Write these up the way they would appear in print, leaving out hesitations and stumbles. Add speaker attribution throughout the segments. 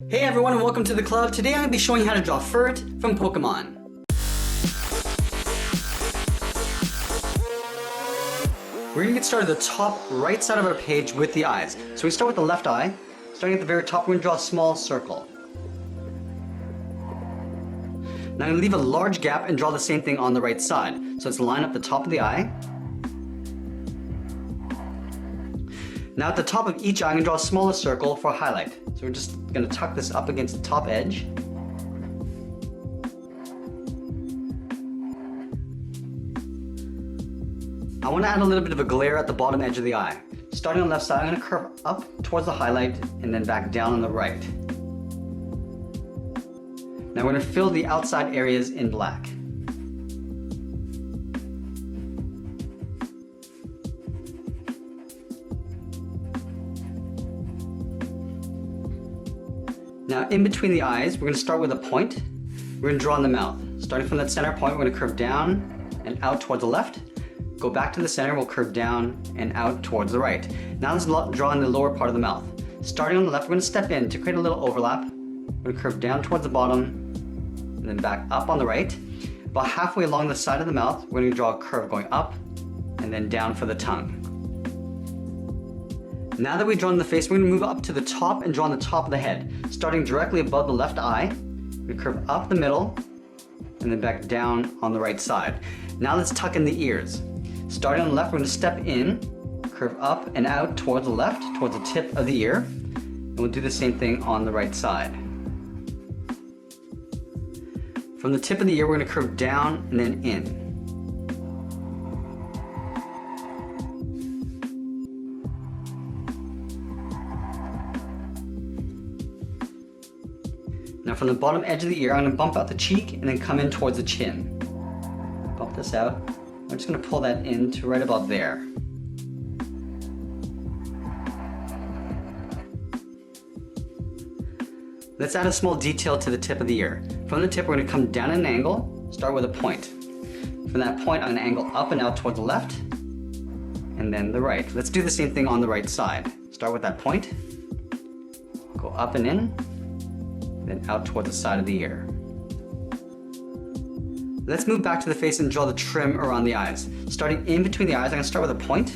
Speaker 1: Hey everyone and welcome to the club. Today I'm going to be showing you how to draw Furret from Pokemon. We're going to get started at the top right side of our page with the eyes. So we start with the left eye. Starting at the very top, we're going to draw a small circle. Now I'm going to leave a large gap and draw the same thing on the right side. So let's line up the top of the eye. Now at the top of each eye, I'm going to draw a smaller circle for a highlight. So we're just going to tuck this up against the top edge. I want to add a little bit of a glare at the bottom edge of the eye. Starting on the left side, I'm going to curve up towards the highlight and then back down on the right. Now we're going to fill the outside areas in black. Now in between the eyes, we're going to start with a point. We're going to draw in the mouth. Starting from that center point, we're going to curve down and out towards the left. Go back to the center, we'll curve down and out towards the right. Now let's draw in the lower part of the mouth. Starting on the left, we're going to step in to create a little overlap. We're going to curve down towards the bottom and then back up on the right. About halfway along the side of the mouth, we're going to draw a curve going up and then down for the tongue. Now that we've drawn the face, we're going to move up to the top and draw on the top of the head. Starting directly above the left eye, we curve up the middle and then back down on the right side. Now let's tuck in the ears. Starting on the left, we're going to step in, curve up and out towards the left, towards the tip of the ear. And we'll do the same thing on the right side. From the tip of the ear, we're going to curve down and then in. Now from the bottom edge of the ear, I'm going to bump out the cheek and then come in towards the chin. Bump this out. I'm just going to pull that in to right about there. Let's add a small detail to the tip of the ear. From the tip, we're going to come down at an angle, start with a point. From that point, I'm going to angle up and out towards the left, and then the right. Let's do the same thing on the right side. Start with that point, go up and in, then out towards the side of the ear. Let's move back to the face and draw the trim around the eyes. Starting in between the eyes, I'm going to start with a point.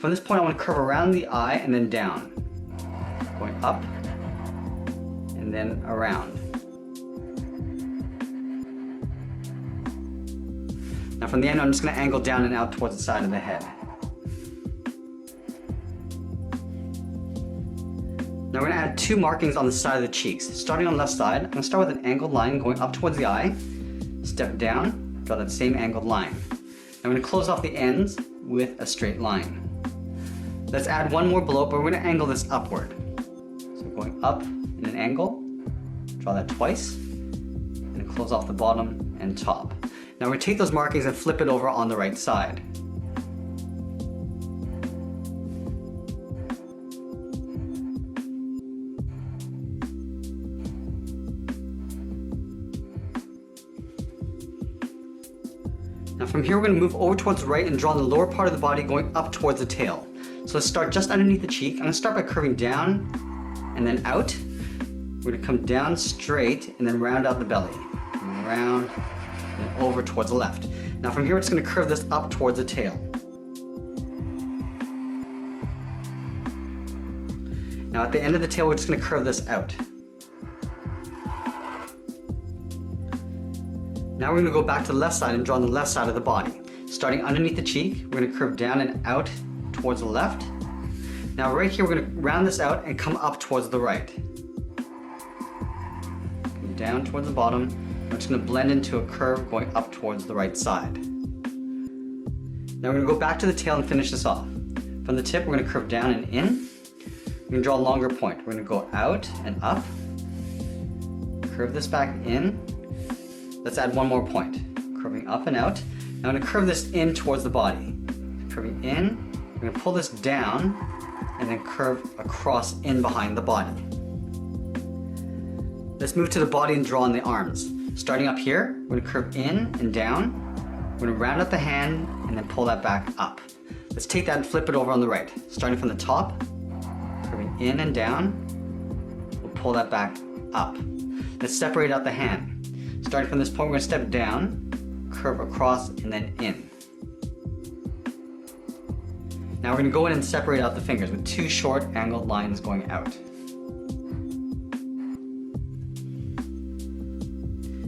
Speaker 1: From this point, I want to curve around the eye and then down. Going up and then around. Now from the end, I'm just going to angle down and out towards the side of the head. Now we're going to add two markings on the side of the cheeks. Starting on the left side, I'm going to start with an angled line going up towards the eye. Step down, draw that same angled line. I'm going to close off the ends with a straight line. Let's add one more below, but we're going to angle this upward. So going up in an angle, draw that twice, and close off the bottom and top. Now we're going to take those markings and flip it over on the right side. Now from here, we're going to move over towards the right and draw the lower part of the body going up towards the tail. So let's start just underneath the cheek. I'm going to start by curving down and then out. We're going to come down straight and then round out the belly. And around and over towards the left. Now from here, we're just going to curve this up towards the tail. Now at the end of the tail, we're just going to curve this out. Now we're going to go back to the left side and draw on the left side of the body. Starting underneath the cheek, we're going to curve down and out towards the left. Now right here, we're going to round this out and come up towards the right. Come down towards the bottom. We're just going to blend into a curve going up towards the right side. Now we're going to go back to the tail and finish this off. From the tip, we're going to curve down and in. We're going to draw a longer point. We're going to go out and up. Curve this back in. Let's add one more point, curving up and out. Now I'm going to curve this in towards the body. Curving in, I'm going to pull this down and then curve across in behind the body. Let's move to the body and draw on the arms. Starting up here, we're going to curve in and down. We're going to round out the hand and then pull that back up. Let's take that and flip it over on the right. Starting from the top, curving in and down. We'll pull that back up. Let's separate out the hand. Starting from this point, we're going to step down, curve across, and then in. Now we're going to go in and separate out the fingers with 2 short angled lines going out.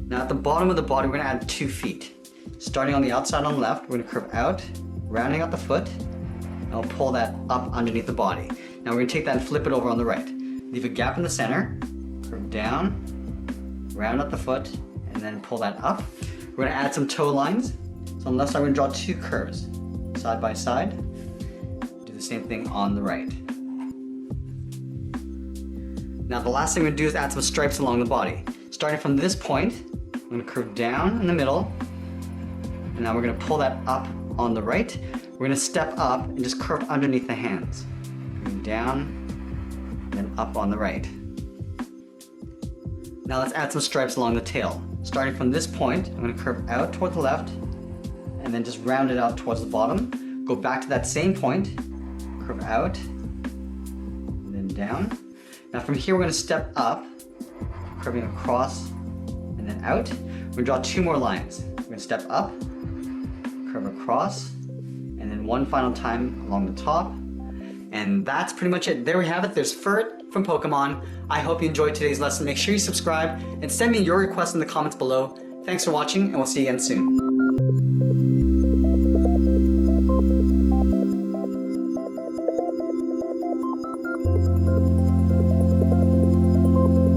Speaker 1: Now at the bottom of the body, we're going to add 2 feet. Starting on the outside on the left, we're going to curve out, rounding out the foot, and we'll pull that up underneath the body. Now we're going to take that and flip it over on the right. Leave a gap in the center, curve down, round out the foot, and then pull that up. We're going to add some toe lines. So on the left side, we're going to draw 2 curves, side by side. Do the same thing on the right. Now the last thing we're going to do is add some stripes along the body. Starting from this point, I'm going to curve down in the middle, and now we're going to pull that up on the right. We're going to step up and just curve underneath the hands. Going down, then up on the right. Now let's add some stripes along the tail. Starting from this point, I'm going to curve out toward the left, and then just round it out towards the bottom. Go back to that same point, curve out, and then down. Now from here we're going to step up, curving across, and then out. We're going to draw 2 more lines. We're going to step up, curve across, and then one final time along the top. And that's pretty much it. There we have it. There's Furret from Pokemon. I hope you enjoyed today's lesson. Make sure you subscribe and send me your requests in the comments below. Thanks for watching, and we'll see you again soon.